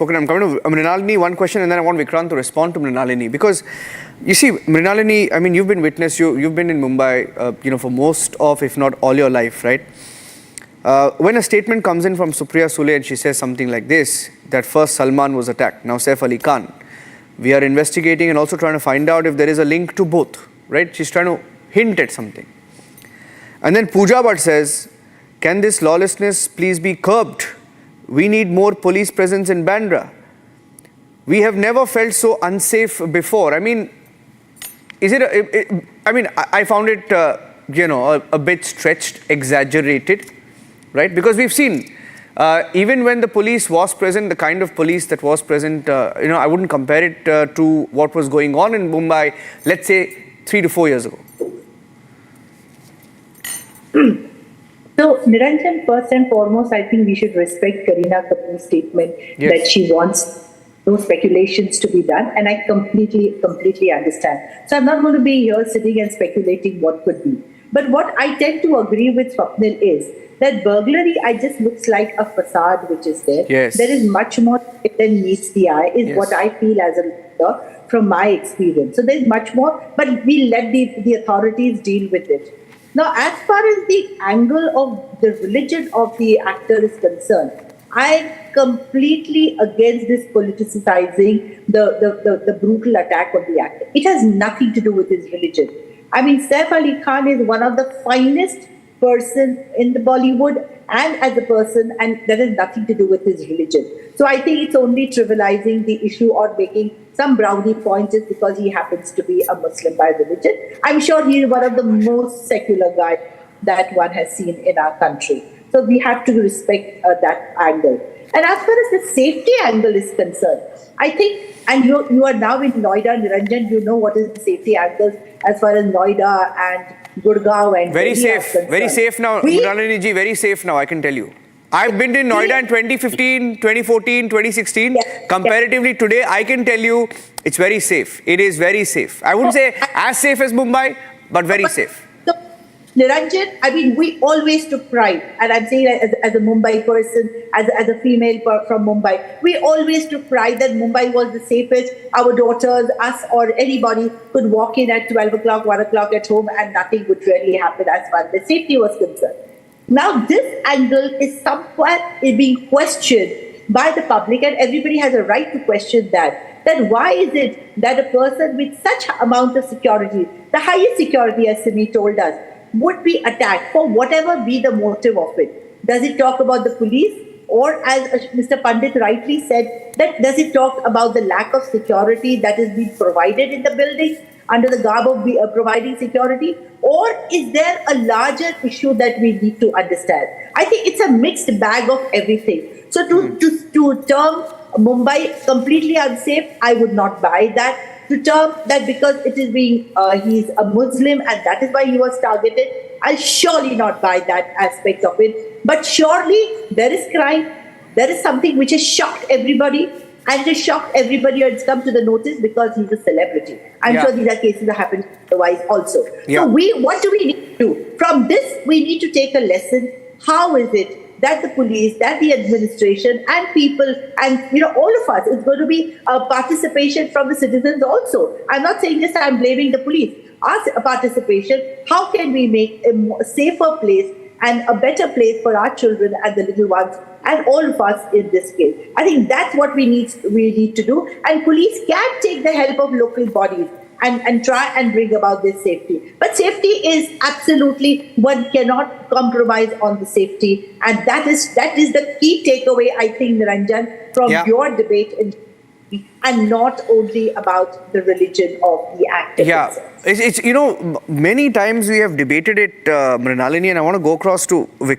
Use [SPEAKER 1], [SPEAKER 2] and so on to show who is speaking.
[SPEAKER 1] Okay, I'm coming to Mrinalini, one question, and then I want Vikrant to respond to Mrinalini. Because, you see, Mrinalini, I mean, you've been witness, you've been in Mumbai, for most of, if not all your life, right? When a statement comes in from Supriya Sule and she says something like this, that first Salman was attacked, now Saif Ali Khan. We are investigating and also trying to find out if there is a link to both, right? She's trying to hint at something. And then Pooja Bhatt says, can this lawlessness please be curbed? We need more police presence in Bandra. We have never felt so unsafe before. I mean, is it? I found it, a bit stretched, exaggerated, right? Because we've seen, even when the police was present, the kind of police that was present, I wouldn't compare it to what was going on in Mumbai, let's say 3 to 4 years ago.
[SPEAKER 2] So, Niranjan, first and foremost, I think we should respect Kareena Kapoor's statement that she wants those speculations to be done, and I completely understand. So, I'm not going to be here sitting and speculating what could be. But what I tend to agree with Swapnil is that burglary, just looks like a facade which is there.
[SPEAKER 1] Yes.
[SPEAKER 2] There is much more than meets the eye, is what I feel as a leader from my experience. So, there's much more, but we let the authorities deal with it. Now, as far as the angle of the religion of the actor is concerned, I am completely against this politicizing the brutal attack on the actor. It has nothing to do with his religion. I mean, Saif Ali Khan is one of the finest person in the Bollywood and as a person, and that has nothing to do with his religion. So I think it's only trivializing the issue or making some brownie points just because he happens to be a Muslim by religion. I'm sure he is one of the most secular guys that one has seen in our country. So we have to respect that angle. And as far as the safety angle is concerned, I think, and you are now in Noida, Niranjan, you know what is the safety angles as far as Noida and Gurgaon and
[SPEAKER 1] very safe now, Mrinalini ji, very safe now, I can tell you. I've been in Noida in 2015, 2014, 2016. Comparatively today, I can tell you it's very safe. It is very safe. I wouldn't say as safe as Mumbai, but very safe.
[SPEAKER 2] So, Niranjan, I mean, we always took pride, and I'm saying as a Mumbai person, as a female from Mumbai, we always took pride that Mumbai was the safest. Our daughters, us, or anybody could walk in at 12 o'clock, 1 o'clock at home, and nothing would really happen as far as the safety was concerned. Now, this angle is somewhat being questioned by the public, and everybody has a right to question that. Then why is it that a person with such amount of security, the highest security, as Simi told us, would be attacked for whatever be the motive of it? Does it talk about the police? Or as Mr. Pandit rightly said, that does it talk about the lack of security that is being provided in the building under the garb of providing security? Or is there a larger issue that we need to understand? I think it's a mixed bag of everything. So to term Mumbai completely unsafe, I would not buy that. To term that because it is being, he's a Muslim and that is why he was targeted, I'll surely not buy that aspect of it. But surely there is crime, there is something which has shocked everybody, and it has shocked everybody and it's come to the notice because he's a celebrity. I'm sure these are cases that happen otherwise also. So what do we need to do? From this, we need to take a lesson. How is it that the police, that the administration and people and all of us, it's going to be a participation from the citizens also. I'm not saying this, I'm blaming the police. Our participation, how can we make a safer place and a better place for our children and the little ones and all of us in this case? I think that's what we need to do. And police can take the help of local bodies and try and bring about this safety. But safety is absolutely, one cannot compromise on the safety. And that is the key takeaway, I think, Niranjan, from your debate and not only about the religion of the actor.
[SPEAKER 1] Yeah, it's many times we have debated it, Mrinalini, and I want to go across to Vikrant.